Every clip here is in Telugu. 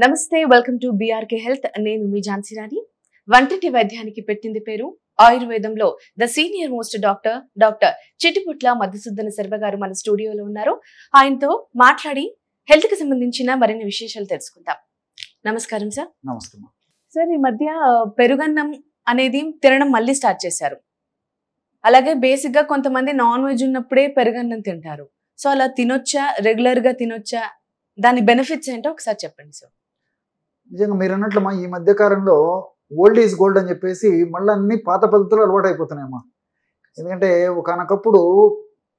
నమస్తే వెల్కమ్ టు బీఆర్కే హెల్త్. నేను మీ ఝాన్సీ రాణి. వంటింటి వైద్యానికి పెట్టింది పేరు. ఆయుర్వేదంలో the senior most doctor Chittiputla Madhusudana Sharma గారు మన స్టూడియోలో ఉన్నారు. ఆయనతో మాట్లాడి హెల్త్ కి సంబంధించిన మరిన్ని విశేషాలు తెలుసుకుందాం. నమస్కారం సార్. నమస్కారం సార్, ఈ మధ్య పెరుగన్నం అనేది తినడం మళ్ళీ స్టార్ట్ చేశారు. అలాగే బేసిక్ గా కొంతమంది నాన్ వెజ్ ఉన్నప్పుడే పెరుగన్నం తింటారు. సో అలా తినొచ్చా, రెగ్యులర్ గా తినొచ్చా, దాని బెనిఫిట్స్ ఏంటో ఒకసారి చెప్పండి సార్. నిజంగా మీరు అన్నట్లమ్మా, ఈ మధ్య కాలంలో ఓల్డ్ ఈజ్ గోల్డ్ అని చెప్పేసి మళ్ళీ అన్ని పాత పద్ధతులు అలవాటు అయిపోతున్నాయమ్మా. ఎందుకంటే ఒకనొకప్పుడు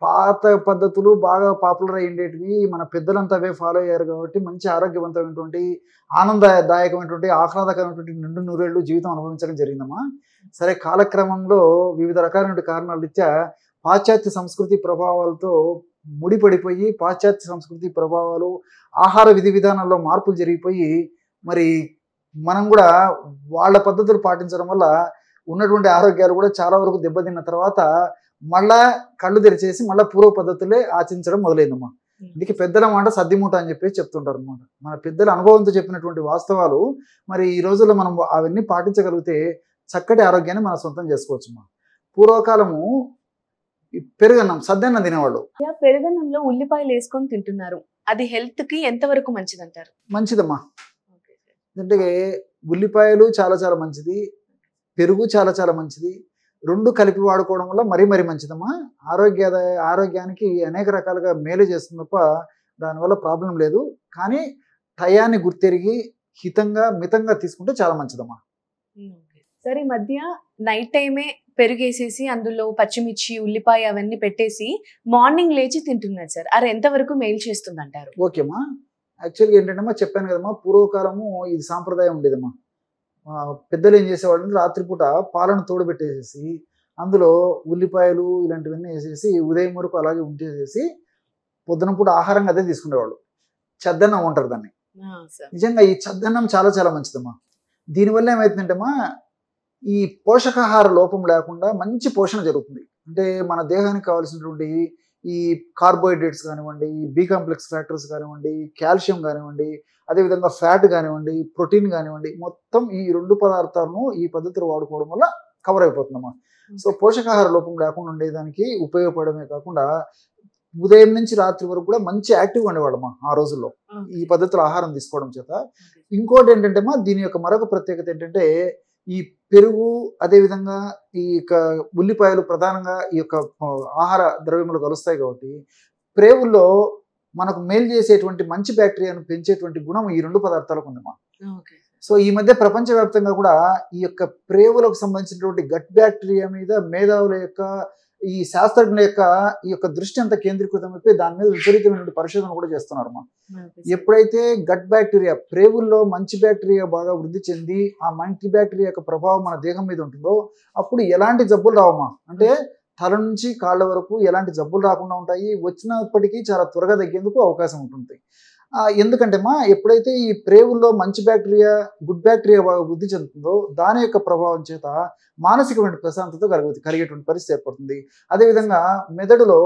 పాత పద్ధతులు బాగా పాపులర్ అయ్యేటివి, మన పెద్దలంతా అవే ఫాలో అయ్యారు కాబట్టి మంచి ఆరోగ్యవంతమైనటువంటి ఆనందదాయకమైనటువంటి ఆహ్లాదకరమైనటువంటి నిండు నూరేళ్ళు జీవితం అనుభవించడం జరిగిందమ్మా. సరే, కాలక్రమంలో వివిధ రకాలైన కారణాల రీత్యా పాశ్చాత్య సంస్కృతి ప్రభావాలతో ముడిపడిపోయి పాశ్చాత్య సంస్కృతి ప్రభావాలు, ఆహార విధి విధానాల్లో మార్పులు జరిగిపోయి మరి మనం కూడా వాళ్ళ పద్ధతులు పాటించడం వల్ల ఉన్నటువంటి ఆరోగ్యాలు కూడా చాలా వరకు దెబ్బతిన్న తర్వాత మళ్ళా కళ్ళు తెరిచేసి మళ్ళీ పూర్వ పద్ధతులే ఆచరించడం మొదలైందమ్మా. ఇందుకే పెద్దల మాట సద్దిమూట అని చెప్పేసి చెప్తుంటారు అనమాట. మన పెద్దల అనుభవంతో చెప్పినటువంటి వాస్తవాలు మరి ఈ రోజుల్లో మనం అవన్నీ పాటించగలిగితే చక్కటి ఆరోగ్యాన్ని మనం సొంతం చేసుకోవచ్చమ్మా. పూర్వకాలము ఈ పెరుగన్నం సద్దన్నం తినేవాళ్ళు. పెరుగన్నంలో ఉల్లిపాయలు వేసుకొని తింటున్నారు. అది హెల్త్ కి ఎంత వరకు మంచిది అంటారు? మంచిదమ్మా. అంటే ఉల్లిపాయలు చాలా చాలా మంచిది, పెరుగు చాలా చాలా మంచిది. రెండు కలిపి వాడుకోవడం వల్ల మరీ మంచిదమ్మా. ఆరోగ్యానికి అనేక రకాలుగా మేలు చేస్తుంది తప్ప దానివల్ల ప్రాబ్లం లేదు. కానీ టయాన్ని గుర్తెరిగి హితంగా మితంగా తీసుకుంటే చాలా మంచిదమ్మా. సరే, ఈ మధ్య నైట్ టైమే పెరుగేసేసి అందులో పచ్చిమిర్చి, ఉల్లిపాయ అవన్నీ పెట్టేసి మార్నింగ్ లేచి తింటున్నారు సార్. అది ఎంతవరకు మేలు చేస్తుంది అంటారు? ఓకేమ్మా. యాక్చువల్గా ఏంటంటే చెప్పాను కదమ్మా, పూర్వకాలము ఇది సాంప్రదాయం ఉండేదమ్మా. పెద్దలు ఏం చేసేవాళ్ళు, రాత్రిపూట పాలను తోడుపెట్టేసేసి అందులో ఉల్లిపాయలు ఇలాంటివన్నీ వేసేసి ఉదయం వరకు అలాగే ఉంచేసేసి పొద్దున పూట ఆహారంగా అదే తీసుకునేవాళ్ళు. చద్దన్నం అంటారు దాన్ని. నిజంగా ఈ చద్దన్నం చాలా చాలా మంచిదమ్మా. దీనివల్ల ఏమవుతుందంటేమ్మా, ఈ పోషకాహార లోపం లేకుండా మంచి పోషణ జరుగుతుంది. అంటే మన దేహానికి కావాల్సినటువంటి ఈ కార్బోహైడ్రేట్స్ కానివ్వండి, బి కాంప్లెక్స్ ఫ్యాక్టర్స్ కానివ్వండి, కాల్షియం కానివ్వండి, అదేవిధంగా ఫ్యాట్ కానివ్వండి, ప్రోటీన్ కానివ్వండి, మొత్తం ఈ రెండు పదార్థాలను ఈ పద్ధతిలో వాడుకోవడం వల్ల కవర్ అయిపోతుందమ్మా. సో పోషకాహార లోపం లేకుండా ఉండేదానికి ఉపయోగపడమే కాకుండా ఉదయం నుంచి రాత్రి వరకు కూడా మంచి యాక్టివ్గా ఉండేవాళ్ళమ్మా ఆ రోజుల్లో ఈ పద్ధతిలో ఆహారం తీసుకోవడం చేత. ఇంకోటి ఏంటంటే దీని యొక్క మరొక ప్రత్యేకత ఏంటంటే, ఈ పెరుగు అదేవిధంగా ఈ యొక్క ఉల్లిపాయలు ప్రధానంగా ఈ యొక్క ఆహార ద్రవ్యములు కలుస్తాయి కాబట్టి ప్రేవుల్లో మనకు మేలు చేసేటువంటి మంచి బ్యాక్టీరియాను పెంచేటువంటి గుణం ఈ రెండు పదార్థాలకు ఉందమ్మా. సో ఈ మధ్య ప్రపంచవ్యాప్తంగా కూడా ఈ యొక్క ప్రేవులకు సంబంధించినటువంటి గట్ బ్యాక్టీరియా మీద మేధావుల యొక్క ఈ శాస్త్రజ్ఞుల యొక్క ఈ యొక్క దృష్టి అంతా కేంద్రీకృతం అయిపోయి దాని మీద విపరీతమైన పరిశోధన కూడా చేస్తున్నారమ్మా. ఎప్పుడైతే గట్ బ్యాక్టీరియా ప్రేవుల్లో మంచి బ్యాక్టీరియా బాగా వృద్ధి చెంది ఆ మంచి బ్యాక్టీరియా యొక్క ప్రభావం మన దేహం మీద ఉంటుందో అప్పుడు ఎలాంటి జబ్బులు రావమ్మా. అంటే తల నుంచి కాళ్ళ వరకు ఎలాంటి జబ్బులు రాకుండా ఉంటాయి. వచ్చినప్పటికీ చాలా త్వరగా తగ్గేందుకు అవకాశం ఉంటుంది. ఎందుకంటే ఎప్పుడైతే ఈ ప్రేవుల్లో మంచి బ్యాక్టీరియా గుడ్ బ్యాక్టీరియా బాగా వృద్ధి చెందుతుందో దాని యొక్క ప్రభావం చేత మానసికమైన ప్రశాంతత కలిగేటువంటి పరిస్థితి ఏర్పడుతుంది. అదేవిధంగా మెదడులో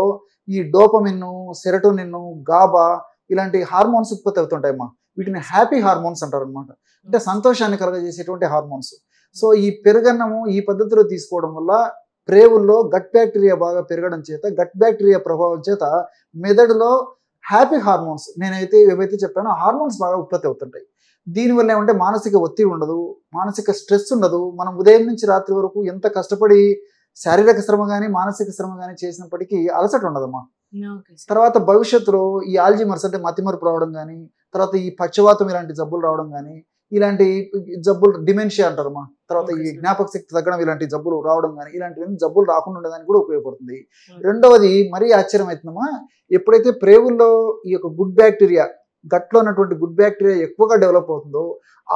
ఈ డోపమిన్, సెరటోనిన్, గాబా ఇలాంటి హార్మోన్స్ ఉత్పత్తి అవుతుంటాయమ్మా. వీటిని హ్యాపీ హార్మోన్స్ అంటారు అనమాట. అంటే సంతోషాన్ని కలగజేసేటువంటి హార్మోన్స్. సో ఈ పెరుగన్నము ఈ పద్ధతిలో తీసుకోవడం వల్ల ప్రేవుల్లో గట్ బ్యాక్టీరియా బాగా పెరగడం చేత గట్ బ్యాక్టీరియా ప్రభావం చేత మెదడులో హ్యాపీ హార్మోన్స్ నేనైతే ఏవైతే చెప్పానో హార్మోన్స్ బాగా ఉత్పత్తి అవుతుంటాయి. దీనివల్ల ఏమంటే మానసిక ఒత్తిడి ఉండదు, మానసిక స్ట్రెస్ ఉండదు. మనం ఉదయం నుంచి రాత్రి వరకు ఎంత కష్టపడి శారీరక శ్రమ కానీ మానసిక శ్రమ కానీ చేసినప్పటికీ అలసట ఉండదమ్మా. తర్వాత భవిష్యత్తులో ఈ ఆల్జీమర్స్ అంటే మతిమరుపు రావడం కానీ, తర్వాత ఈ పక్షవాతం ఇలాంటి జబ్బులు రావడం కానీ, ఇలాంటి జబ్బులు డిమెన్షియా అంటారమ్మా, తర్వాత ఈ జ్ఞాపక శక్తి తగ్గడం ఇలాంటి జబ్బులు రావడం కానీ ఇలాంటివన్నీ జబ్బులు రాకుండా ఉండడానికి కూడా ఉపయోగపడుతుంది. రెండవది మరీ ఆశ్చర్యం అవుతుందమ్మా, ఎప్పుడైతే ప్రేవుల్లో ఈ యొక్క గుడ్ బ్యాక్టీరియా గట్లో ఉన్నటువంటి గుడ్ బ్యాక్టీరియా ఎక్కువగా డెవలప్ అవుతుందో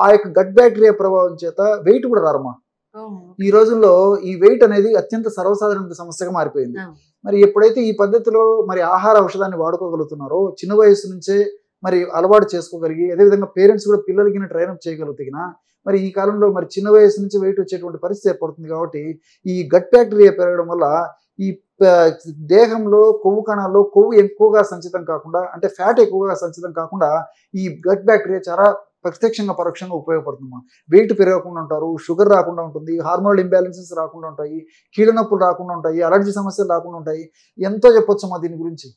ఆ యొక్క గట్ బ్యాక్టీరియా ప్రభావం చేత వెయిట్ కూడా రారమ్మా. ఈ రోజుల్లో ఈ వెయిట్ అనేది అత్యంత సర్వసాధారణ సమస్యగా మారిపోయింది. మరి ఎప్పుడైతే ఈ పద్ధతిలో మరి ఆహార ఔషధాన్ని వాడుకోగలుగుతున్నారో చిన్న వయసు నుంచే మరి అలవాటు చేసుకోగలిగి అదేవిధంగా పేరెంట్స్ కూడా పిల్లలకి ట్రైనప్ చేయగలుగుతున్నా మరి ఈ కాలంలో మరి చిన్న వయసు నుంచి వెయిట్ వచ్చేటువంటి పరిస్థితి ఏర్పడుతుంది. కాబట్టి ఈ గట్ బ్యాక్టీరియా పెరగడం వల్ల ఈ దేహంలో కొవ్వు కణాల్లో కొవ్వు ఎక్కువగా సంచితం కాకుండా అంటే ఫ్యాట్ ఎక్కువగా సంచితం కాకుండా ఈ గట్ బ్యాక్టీరియా చాలా ప్రత్యక్షంగా పరోక్షంగా ఉపయోగపడుతుందమ్మా. వెయిట్ పెరగకుండా ఉంటారు, షుగర్ రాకుండా ఉంటుంది, హార్మోనల్ ఇంబ్యాలెన్సెస్ రాకుండా ఉంటాయి, కీళ్ళ నొప్పులు రాకుండా ఉంటాయి, అలర్జీ సమస్యలు రాకుండా ఉంటాయి. ఎంతో చెప్పొచ్చమ్మా దీని గురించి.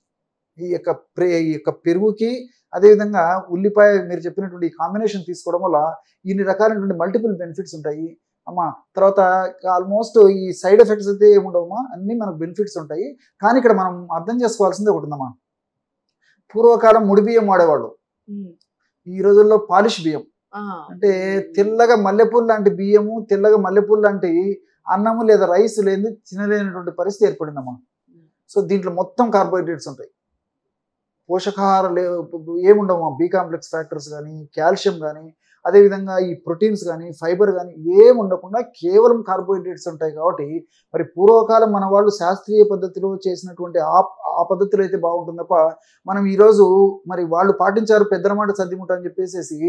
ఈ యొక్క పెరుగుకి అదేవిధంగా ఉల్లిపాయ మీరు చెప్పినటువంటి ఈ కాంబినేషన్ తీసుకోవడం వల్ల ఇన్ని రకాలైనటువంటి మల్టిపుల్ బెనిఫిట్స్ ఉంటాయి అమ్మా. తర్వాత ఆల్మోస్ట్ ఈ సైడ్ ఎఫెక్ట్స్ అయితే ఏముండవమ్మా, అన్నీ మనకు బెనిఫిట్స్ ఉంటాయి. కానీ ఇక్కడ మనం అర్థం చేసుకోవాల్సింది ఒకటి ఉందమ్మా. పూర్వకాలం ముడి బియ్యం వాడేవాళ్ళు, ఈ రోజుల్లో పాలిష్ బియ్యం. అంటే తెల్లగా మల్లెపూలు లాంటి బియ్యము, తెల్లగా మల్లెపూలు లాంటి అన్నము లేదా రైస్ లేని తినలేనటువంటి పరిస్థితి ఏర్పడిందమ్మా. సో దీంట్లో మొత్తం కార్బోహైడ్రేట్స్ ఉంటాయి, పోషకాహారాలు ఏముండవమ్మా. బి కాంప్లెక్స్ ఫ్యాక్టర్స్ కానీ, కాల్షియం కానీ, అదేవిధంగా ఈ ప్రోటీన్స్ కానీ, ఫైబర్ కానీ ఏమి ఉండకుండా కేవలం కార్బోహైడ్రేట్స్ ఉంటాయి. కాబట్టి మరి పూర్వకాలం మన వాళ్ళు శాస్త్రీయ పద్ధతిలో చేసినటువంటి ఆ పద్ధతిలో అయితే బాగుంటుంది తప్ప, మనం ఈరోజు మరి వాళ్ళు పాటించారు పెద్దనమాట సర్దిముట్ట అని చెప్పేసి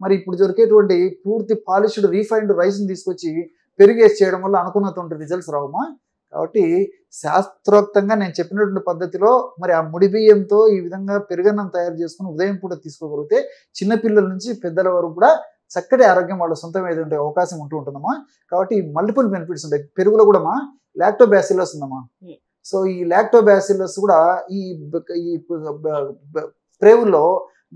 మరి ఇప్పుడు దొరికేటువంటి పూర్తి పాలిష్డ్ రీఫైన్డ్ రైస్ని తీసుకొచ్చి పెరిగేసి చేయడం వల్ల అనుకున్నటువంటి రిజల్ట్స్ రావమ్మా. కాబట్టి శాస్త్రోక్తంగా నేను చెప్పినటువంటి పద్ధతిలో మరి ఆ ముడి బియ్యంతో ఈ విధంగా పెరుగన్నం తయారు చేసుకుని ఉదయం పూట తీసుకోగలిగితే చిన్నపిల్లల నుంచి పెద్దల వరకు కూడా చక్కటి ఆరోగ్యం వాళ్ళ సొంతం ఏదంటే అవకాశం ఉంటుందమ్మా. కాబట్టి మల్టిపుల్ బెనిఫిట్స్ ఉంటాయి. పెరుగులో కూడా మా లాక్టోబాసిల్లస్ ఉందమ్మా. సో ఈ లాక్టోబాసిల్లస్ కూడా ఈ ప్రేవుల్లో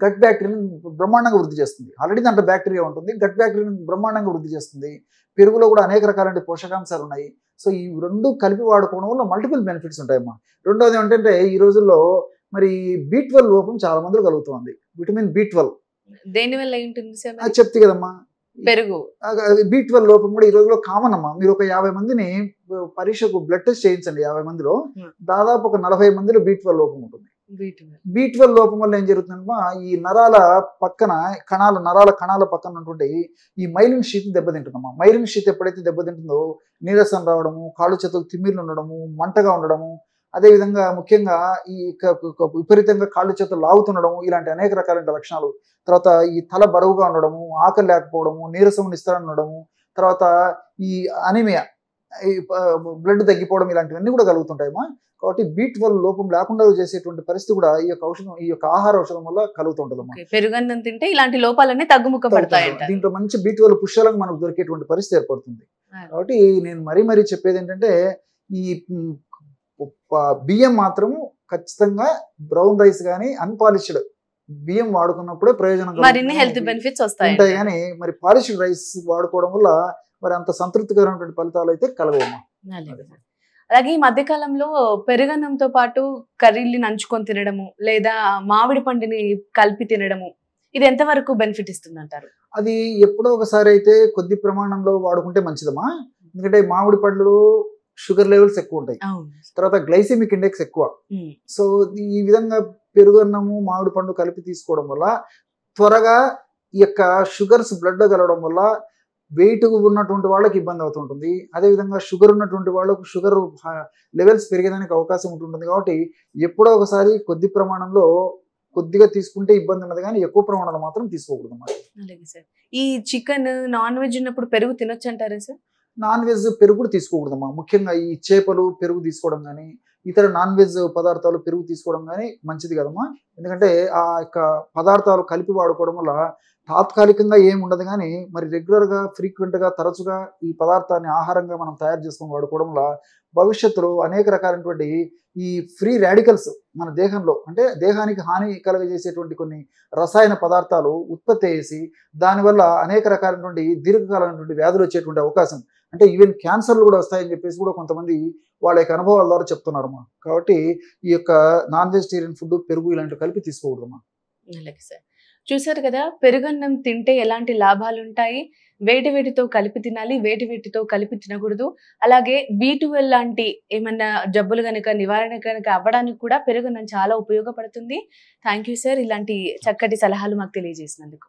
గట్ బ్యాక్టీరియాని బ్రహ్మాండంగా వృద్ధి చేస్తుంది. ఆల్రెడీ దాంట్లో బ్యాక్టీరియా ఉంటుంది, గట్ బ్యాక్టీరియాని బ్రహ్మాండంగా వృద్ధి చేస్తుంది. పెరుగులో కూడా అనేక రకాలైన పోషకాంశాలు ఉన్నాయి. సో ఈ రెండు కలిపి వాడుకోవడం వల్ల మల్టిపుల్ బెనిఫిట్స్ ఉంటాయమ్మా. రెండోది ఏంటంటే ఈ రోజుల్లో మరి B12 లోపం చాలా మందిలో కలుగుతుంది. విటమిన్ B12 దేని వల్ల ఏంటుంది సార్? అది చెప్తే కదమ్మా, పెరుగు B12 లోపం కూడా ఈ రోజుల్లో కామన్ అమ్మా. మీరు ఒక 50 మందిని పరీక్షకు బ్లడ్ టెస్ట్ చేయించండి. 50 మందిలో దాదాపు ఒక 40 మందిలో B12 లోపం ఉంటుంది. B12 లోపం వల్ల ఏం జరుగుతుందమ్మా, ఈ నరాల కణాల పక్కన ఉన్నటువంటి ఈ మైలిన్ షీట్ దెబ్బతింటుందమ్మా. మైలిన్ షీట్ ఎప్పుడైతే దెబ్బతింటుందో నీరసం రావడము, కాళ్ళు చేతులు తిమ్మిర్లు ఉండడము, మంటగా ఉండడము, అదేవిధంగా ముఖ్యంగా ఈ విపరీతంగా కాళ్ళు చేతులు లాగుతుండడము, ఇలాంటి అనేక రకాలైన లక్షణాలు. తర్వాత ఈ తల బరువుగా ఉండడము, ఆకలి లేకపోవడము, నీరసం నిస్తరణ ఉండడము, తర్వాత ఈ అనీమియా, ఈ బ్లడ్ తగ్గిపోవడం, ఇలాంటివన్నీ కూడా కలుగుతుంటాయమ్మా. కాబట్టి B12 లోపం లేకుండా చేసేటువంటి పరిస్థితి కూడా ఈ యొక్క ఆహార ఔషధం వల్ల కలుగుతుంటదమ్మా. పెరుగన్నం తింటే ఇలాంటి లోపాలన్నీ తగ్గుముఖ పడతాయి. దీంట్లో మంచి B12 పుష్కలంగా మనకు దొరికేటువంటి పరిస్థితి ఏర్పడుతుంది. కాబట్టి నేను మరీ చెప్పేది ఏంటంటే ఈ బియ్యం మాత్రము ఖచ్చితంగా బ్రౌన్ రైస్ కానీ అన్పాలిష్డ్ బియ్యం వాడుకున్నప్పుడే ప్రయోజనం హెల్త్ బెనిఫిట్స్ వస్తాయి. కానీ మరి పాలిష్డ్ రైస్ వాడుకోవడం వల్ల మరి అంత సంతృప్తికరమైనటువంటి ఫలితాలు అయితే కలగవమ్మా. అలాగే ఈ మధ్య కాలంలో పెరుగన్నంతో పాటు కర్రీల్ని నంచుకొని తినడము, లేదా మామిడి పండుని కలిపి తినడము, ఇది ఎంతవరకు బెనిఫిట్ ఇస్తుంది అంటారు? అది ఎప్పుడో ఒకసారి అయితే కొద్ది ప్రమాణంలో వాడుకుంటే మంచిదమ్మా. ఎందుకంటే మామిడి పండ్లు షుగర్ లెవెల్స్ ఎక్కువ ఉంటాయి, తర్వాత గ్లైసెమిక్ ఇండెక్స్ ఎక్కువ. సో ఈ విధంగా పెరుగన్నము మామిడి పండు కలిపి తీసుకోవడం వల్ల త్వరగా ఈ యొక్క షుగర్స్ బ్లడ్ లో కలవడం వల్ల వెయిట్ ఉన్నటువంటి వాళ్ళకి ఇబ్బంది అవుతుంటుంది. అదేవిధంగా షుగర్ ఉన్నటువంటి వాళ్ళకు షుగర్ లెవెల్స్ పెరిగేదానికి అవకాశం ఉంటుంటుంది. కాబట్టి ఎప్పుడో ఒకసారి కొద్ది ప్రమాణంలో కొద్దిగా తీసుకుంటే ఇబ్బంది ఉన్నది, కానీ ఎక్కువ ప్రమాణంలో మాత్రం తీసుకోకూడదు అన్నమాట. అలాగే సార్, ఈ చికెన్ నాన్ వెజ్ ఉన్నప్పుడు పెరుగు తినొచ్చు అంటారా సార్? నాన్ వెజ్ పెరుగు కూడా తీసుకోకూడదమ్మా. ముఖ్యంగా ఈ చేపలు పెరుగు తీసుకోవడం కానీ, ఇతర నాన్ వెజ్ పదార్థాలు పెరుగు తీసుకోవడం కానీ మంచిది కదమ్మా. ఎందుకంటే ఆ యొక్క పదార్థాలు కలిపి వాడుకోవడం వల్ల తాత్కాలికంగా ఏమి ఉండదు, కానీ మరి రెగ్యులర్గా ఫ్రీక్వెంట్గా తరచుగా ఈ పదార్థాన్ని ఆహారంగా మనం తయారు చేసుకొని వాడుకోవడం వల్ల భవిష్యత్తులో అనేక రకాలైనటువంటి ఈ ఫ్రీ రాడికల్స్ మన దేహంలో, అంటే దేహానికి హాని కలుగజేసేటువంటి కొన్ని రసాయన పదార్థాలు ఉత్పత్తి చేసి దానివల్ల అనేక రకాలైనటువంటి దీర్ఘకాలమైనటువంటి వ్యాధులు వచ్చేటువంటి అవకాశం, అంటే ఈవెన్ క్యాన్సర్లు కూడా వస్తాయని చెప్పేసి కూడా కొంతమంది వాళ్ళ యొక్క అనుభవాల ద్వారా చెప్తున్నారమ్మా. కాబట్టి ఈ యొక్క నాన్ వెజిటేరియన్ ఫుడ్ పెరుగు ఇలాంటివి కలిపి తీసుకోకూడదమ్మా. అలాగే సార్, చూసారు కదా పెరుగన్నం తింటే ఎలాంటి లాభాలు ఉంటాయి. వేటితో కలిపి తినాలి, వేటితో కలిపి తినకూడదు. అలాగే B12 లాంటి ఏమన్నా జబ్బులు కనుక నివారణ కనుక అవ్వడానికి కూడా పెరుగన్నం చాలా ఉపయోగపడుతుంది. థ్యాంక్ యూ సార్, ఇలాంటి చక్కటి సలహాలు మాకు తెలియజేసినందుకు.